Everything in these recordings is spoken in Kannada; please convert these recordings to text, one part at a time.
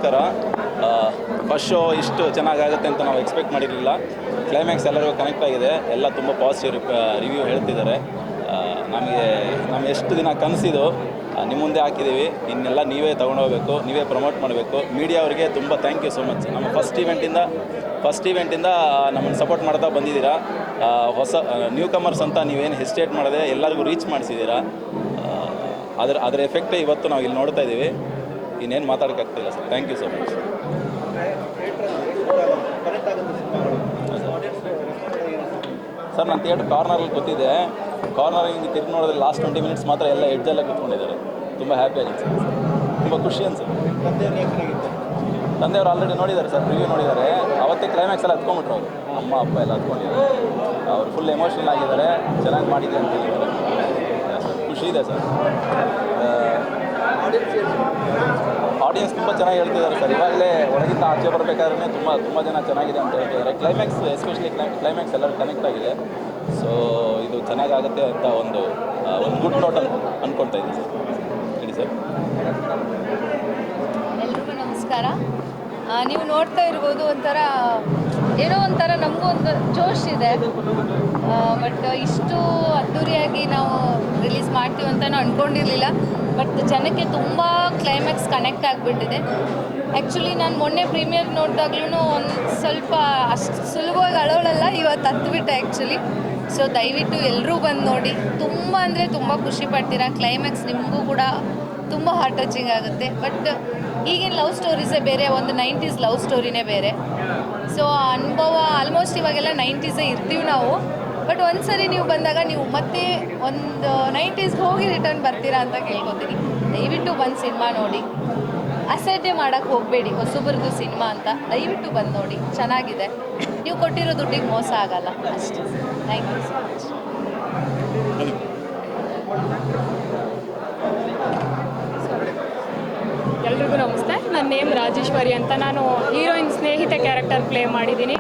ನಮಸ್ಕಾರ. ಫಸ್ಟ್ ಶೋ ಇಷ್ಟು ಚೆನ್ನಾಗಾಗುತ್ತೆ ಅಂತ ನಾವು ಎಕ್ಸ್ಪೆಕ್ಟ್ ಮಾಡಿರಲಿಲ್ಲ. ಕ್ಲೈಮ್ಯಾಕ್ಸ್ ಎಲ್ಲರಿಗೂ ಕನೆಕ್ಟ್ ಆಗಿದೆ, ಎಲ್ಲ ತುಂಬ ಪಾಸಿಟಿವ್ ರಿವ್ಯೂ ಹೇಳ್ತಿದ್ದಾರೆ. ನಮ್ಮ ಎಷ್ಟು ದಿನ ಕನಸಿದು ನಿಮ್ಮ ಮುಂದೆ ಹಾಕಿದ್ದೀವಿ. ಇನ್ನೆಲ್ಲ ನೀವೇ ತೊಗೊಂಡೋಗ್ಬೇಕು, ನೀವೇ ಪ್ರಮೋಟ್ ಮಾಡಬೇಕು. ಮೀಡಿಯಾ ಅವರಿಗೆ ತುಂಬ ಥ್ಯಾಂಕ್ ಯು ಸೋ ಮಚ್. ನಮ್ಮ ಫಸ್ಟ್ ಇವೆಂಟಿಂದ ನಮ್ಮನ್ನು ಸಪೋರ್ಟ್ ಮಾಡ್ತಾ ಬಂದಿದ್ದೀರಾ. ಹೊಸ ನ್ಯೂ ಕಮರ್ಸ್ ಅಂತ ನೀವೇನು ಹೆಸಿಟೇಟ್ ಮಾಡದೆ ಎಲ್ಲರಿಗೂ ರೀಚ್ ಮಾಡಿಸಿದ್ದೀರಾ. ಅದರ ಎಫೆಕ್ಟೇ ಇವತ್ತು ನಾವು ಇಲ್ಲಿ ನೋಡ್ತಾ ಇದ್ದೀವಿ. ಇನ್ನೇನು ಮಾತಾಡೋಕ್ಕಾಗ್ತಿಲ್ಲ sir. Thank you so much. Sir ನಾನು ಥಿಯೇಟ್ರ್ ಕಾರ್ನರಲ್ಲಿ ಕೂತಿದ್ದೆ. ಕಾರ್ನರಿಂಗ್ ತಿರುಗಿ ನೋಡಿದ್ರೆ ಲಾಸ್ಟ್ 20 ಮಿನಿಟ್ಸ್ ಮಾತ್ರ ಎಲ್ಲ ಎಡ್ಜೆಲ್ಲ ಕೂತ್ಕೊಂಡಿದ್ದಾರೆ. ತುಂಬ ಹ್ಯಾಪಿ ಆಗಿದೆ ಸರ್, ತುಂಬ ಖುಷಿ ಅನ್ಸುತ್ತೆ. ತಂದೆಯವರು ಆಲ್ರೆಡಿ ನೋಡಿದ್ದಾರೆ ಸರ್, ರಿವ್ಯೂ ನೋಡಿದ್ದಾರೆ. ಅವತ್ತೇ ಕ್ಲೈಮ್ಯಾಕ್ಸ್ ಎಲ್ಲ ಹತ್ಕೊಂಡ್ಬಿಟ್ರು ಅವರು, ಅಮ್ಮ ಅಪ್ಪ ಎಲ್ಲ ಹತ್ಕೊಂಡಿದ್ದಾರೆ. ಅವರು ಫುಲ್ ಎಮೋಷ್ನಲ್ ಆಗಿದ್ದಾರೆ, ಚೆನ್ನಾಗಿ ಮಾಡಿದೆ ಅಂತ ಹೇಳಿದ್ದಾರೆ. ಖುಷಿ ಇದೆ ಸರ್. ಆಡಿಯನ್ಸ್ ತುಂಬ ಚೆನ್ನಾಗಿ ಹೇಳ್ತಿದ್ದಾರೆ ಸರ್. ಇವಾಗಲೇ ಒಳಗಿಂದ ಆಚೆ ಬರಬೇಕಾದ್ರೆ ತುಂಬ ಜನ ಚೆನ್ನಾಗಿದೆ ಅಂತ ಹೇಳ್ತಿದ್ದಾರೆ. ಕ್ಲೈಮ್ಯಾಕ್ಸ್ ಎಸ್ಪೆಷಲಿ ಕ್ಲೈಮ್ಯಾಕ್ಸ್ ಎಲ್ಲರೂ ಕನೆಕ್ಟ್ ಆಗಿದೆ. ಸೊ ಇದು ಚೆನ್ನಾಗಾಗುತ್ತೆ ಅಂತ ಒಂದು ಗುಡ್ ನೋಟ್ ಅಂದ್ಕೊಳ್ತಾ ಇದ್ದೀನಿ ಸರ್. ಹೇಳಿ ಸರ್. ಎಲ್ರಿಗೂ ನಮಸ್ಕಾರ. ನೀವು ನೋಡ್ತಾ ಇರ್ಬೋದು, ಏನೋ ಒಂಥರ ನಮಗೂ ಒಂದು ಜೋಶ್ ಇದೆ. ಬಟ್ ಇಷ್ಟು ಅದ್ದೂರಿಯಾಗಿ ನಾವು ರಿಲೀಸ್ ಮಾಡ್ತೀವಿ ಅಂತ ಅಂದ್ಕೊಂಡಿರಲಿಲ್ಲ. ಬಟ್ ಜನಕ್ಕೆ ತುಂಬ ಕ್ಲೈಮ್ಯಾಕ್ಸ್ ಕನೆಕ್ಟ್ ಆಗಿಬಿಟ್ಟಿದೆ. ಆ್ಯಕ್ಚುಲಿ ನಾನು ಮೊನ್ನೆ ಪ್ರೀಮಿಯರ್ ನೋಡಿದಾಗ್ಲೂ ಒಂದು ಸ್ವಲ್ಪ ಅಷ್ಟು ಸುಲಭವಾಗಿ ಅಳೋಳಲ್ಲ, ಇವತ್ತು ಹತ್ಬಿಟ್ಟೆ ಆ್ಯಕ್ಚುಲಿ. ಸೊ ದಯವಿಟ್ಟು ಎಲ್ಲರೂ ಬಂದು ನೋಡಿ. ತುಂಬ ಅಂದರೆ ತುಂಬ ಖುಷಿ ಪಡ್ತೀರಾ. ಕ್ಲೈಮ್ಯಾಕ್ಸ್ ನಿಮಗೂ ಕೂಡ ತುಂಬ ಹಾರ್ಟ್ ಟಚಿಂಗ್ ಆಗುತ್ತೆ. ಬಟ್ ಈಗಿನ ಲವ್ ಸ್ಟೋರೀಸೇ ಬೇರೆ, ಒಂದು 90s ಲವ್ ಸ್ಟೋರಿನೇ ಬೇರೆ. ಸೊ ಆ ಅನುಭವ ಆಲ್ಮೋಸ್ಟ್ ಇವಾಗೆಲ್ಲ 90ಸೇ ಇರ್ತೀವಿ ನಾವು. ಬಟ್ ಒಂದು ಸರಿ ನೀವು ಬಂದಾಗ ನೀವು ಮತ್ತೆ ಒಂದು 90s ಹೋಗಿ ರಿಟರ್ನ್ ಬರ್ತೀರಾ ಅಂತ ಕೇಳ್ಕೊತೀನಿ. ದಯವಿಟ್ಟು ಬಂದು ಸಿನಿಮಾ ನೋಡಿ. ಅಸಡ್ಡೆ ಮಾಡೋಕ್ಕೆ ಹೋಗಬೇಡಿ, ಹೊಸಬ್ರದ್ದು ಸಿನಿಮಾ ಅಂತ. ದಯವಿಟ್ಟು ಬಂದು ನೋಡಿ, ಚೆನ್ನಾಗಿದೆ. ನೀವು ಕೊಟ್ಟಿರೋ ದುಡ್ಡಿಗೆ ಮೋಸ ಆಗಲ್ಲ ಅಷ್ಟೇ. Thank you so much. ಎಲ್ರಿಗೂ ನಮಸ್ತೆ. ನನ್ನ ನೇಮ್ ರಾಜೇಶ್ವರಿ ಅಂತ. ನಾನು ಹೀರೋಯಿನ್ ಸ್ನೇಹಿತೆ ಕ್ಯಾರೆಕ್ಟರ್ ಪ್ಲೇ ಮಾಡಿದ್ದೀನಿ.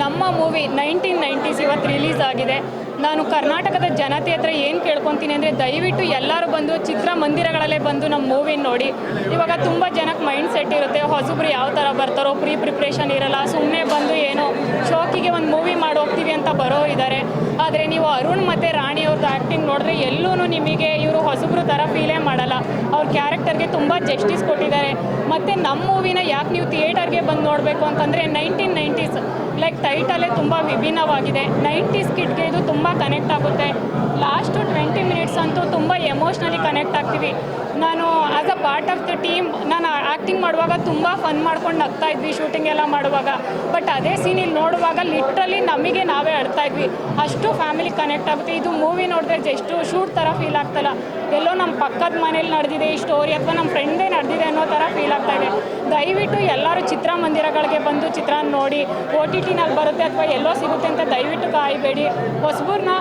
ನಮ್ಮ ಮೂವಿ 1990s ಇವತ್ತು ರಿಲೀಸ್ ಆಗಿದೆ. ನಾನು ಕರ್ನಾಟಕದ ಜನತೆ ಹತ್ರ ಏನು ಕೇಳ್ಕೊತೀನಿ ಅಂದರೆ, ದಯವಿಟ್ಟು ಎಲ್ಲರೂ ಬಂದು ಚಿತ್ರಮಂದಿರಗಳಲ್ಲೇ ಬಂದು ನಮ್ಮ ಮೂವಿ ನೋಡಿ. ಇವಾಗ ತುಂಬ ಜನಕ್ಕೆ ಮೈಂಡ್ ಸೆಟ್ ಇರುತ್ತೆ, ಹೊಸಬ್ರು ಯಾವ ಥರ ಬರ್ತಾರೋ, ಪ್ರಿಪ್ರೇಷನ್ ಇರಲ್ಲ, ಸುಮ್ಮನೆ ಬಂದು ಏನೋ ಶೋಕಿಗೆ ಒಂದು ಮೂವಿ ಮಾಡಿ ಹೋಗ್ತೀವಿ ಅಂತ ಬರೋರು ಇದ್ದಾರೆ. ಆದರೆ ನೀವು ಅರುಣ್ ಮತ್ತು ರಾಣಿ ಅವ್ರದ್ದು ಆ್ಯಕ್ಟಿಂಗ್ ನೋಡಿದ್ರೆ ಎಲ್ಲೂ ನಿಮಗೆ ಇವರು ಹೊಸಬ್ರು ಥರ ಫೀಲೇ ಮಾಡಲ್ಲ. ಅವ್ರ ಕ್ಯಾರೆಕ್ಟರ್ಗೆ ತುಂಬ ಜಸ್ಟಿಸ್ ಕೊಟ್ಟಿದ್ದಾರೆ. ಮತ್ತು ನಮ್ಮ ಮೂವಿನ ಯಾಕೆ ನೀವು ಥಿಯೇಟರ್ಗೆ ಬಂದು ನೋಡಬೇಕು ಅಂತಂದರೆ, 1990s ಲೈಕ್ ಟೈಟಲ್ಲೇ ತುಂಬ ವಿಭಿನ್ನವಾಗಿದೆ. 90s ಕಿಡ್ಗೆ ಇದು ತುಂಬ ಕನೆಕ್ಟ್ ಆಗುತ್ತೆ. ಲಾಸ್ಟು 20 ಮಿನಿಟ್ಸ್ ಅಂತೂ ತುಂಬ ಎಮೋಷ್ನಲಿ ಕನೆಕ್ಟ್ ಆಗ್ತೀವಿ. ನಾನು as a part of the team ನಾನು ಆ್ಯಕ್ಟಿಂಗ್ ಮಾಡುವಾಗ ತುಂಬ ಫನ್ ಮಾಡ್ಕೊಂಡು ನಗ್ತಾ ಇದ್ವಿ ಶೂಟಿಂಗ್ ಎಲ್ಲ ಮಾಡುವಾಗ. ಬಟ್ ಅದೇ ಸೀನ್ ಇಲ್ಲಿ ನೋಡುವಾಗ ಲಿಟ್ರಲಿ ನಮಗೆ ನಾವೇ ಅಳ್ತಾ ಇದ್ವಿ. ಅಷ್ಟು ಫ್ಯಾಮಿಲಿ ಕನೆಕ್ಟ್ ಆಗುತ್ತೆ. ಇದು ಮೂವಿ ನೋಡಿದ್ರೆ ಜಸ್ಟು ಶೂಟ್ ಥರ ಫೀಲ್ ಆಗ್ತಲ್ಲ, ಎಲ್ಲೋ ನಮ್ಮ ಪಕ್ಕದ ಮನೇಲಿ ನಡೆದಿದೆ ಈ ಸ್ಟೋರಿ, ಅಥವಾ ನಮ್ಮ ಫ್ರೆಂಡೇ ನಡೆದಿದೆ ಅನ್ನೋ ಥರ ಫೀಲ್ ಆಗ್ತಾ ಇದೆ. ದಯವಿಟ್ಟು ಎಲ್ಲರೂ ಚಿತ್ರಮಂದಿರಗಳಿಗೆ ಬಂದು ಚಿತ್ರ ನೋಡಿ. OTTನಲ್ಲಿ ಬರುತ್ತೆ ಅಥವಾ ಎಲ್ಲೋ ಸಿಗುತ್ತೆ ಅಂತ ದಯವಿಟ್ಟು ಕಾಯಬೇಡಿ. ಹೊಸಬರನ್ನ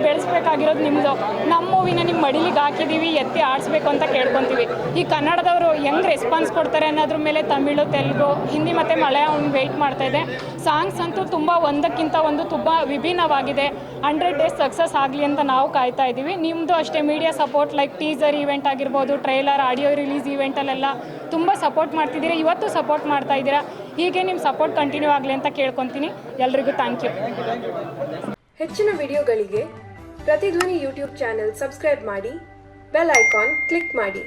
ಬೆಳೆಸ್ಬೇಕಾಗಿರೋದು ನಿಮ್ಮದು. ನಮ್ಮ ಮೂವಿನ ನಿಮ್ಮ ಮಡಿಲಿಗೆ ಹಾಕಿದ್ದೀವಿ, ಎತ್ತಿ ಆಡಿಸ್ಬೇಕು ಅಂತ ಕೇಳ್ಕೊತೀವಿ. ಈ ಕನ್ನಡದವರು ಹೆಂಗೆ ರೆಸ್ಪಾನ್ಸ್ ಕೊಡ್ತಾರೆ ಅನ್ನೋದ್ರ ಮೇಲೆ ತಮಿಳು, ತೆಲುಗು, ಹಿಂದಿ ಮತ್ತು ಮಲಯಾಳಂ ವೆಯ್ಟ್ ಮಾಡ್ತಾಯಿದೆ. ಸಾಂಗ್ಸ್ ಅಂತೂ ತುಂಬ ಒಂದಕ್ಕಿಂತ ಒಂದು ತುಂಬ ವಿಭಿನ್ನವಾಗಿದೆ. 100 ಡೇಸ್ ಸಕ್ಸಸ್ ಆಗಲಿ ಅಂತ ನಾವು ಕಾಯ್ತಾ ಇದ್ದೀವಿ. ನಿಮ್ಮದು ಅಷ್ಟೇ media support, like teaser event ಆಗಿರ್ಬೋದು, ಟ್ರೈಲರ್, ಆಡಿಯೋ ರಿಲೀಸ್ ಈವೆಂಟಲ್ಲೆಲ್ಲ ತುಂಬ ಸಪೋರ್ಟ್ ಮಾಡ್ತಿದ್ದೀರಾ. ಇವತ್ತು ಸಪೋರ್ಟ್ ಮಾಡ್ತಾ ಇದ್ದೀರಾ. ಹೀಗೆ ನಿಮ್ಮ ಸಪೋರ್ಟ್ ಕಂಟಿನ್ಯೂ ಆಗಲಿ ಅಂತ ಕೇಳ್ಕೊತೀನಿ. ಎಲ್ರಿಗೂ ಥ್ಯಾಂಕ್ ಯು. ಹೆಚ್ಚಿನ ವಿಡಿಯೋಗಳಿಗೆ ಪ್ರತಿಧ್ವನಿ ಯೂಟ್ಯೂಬ್ ಚಾನೆಲ್ ಸಬ್ಸ್ಕ್ರೈಬ್ ಮಾಡಿ, ಬೆಲ್ ಐಕಾನ್ ಕ್ಲಿಕ್ ಮಾಡಿ.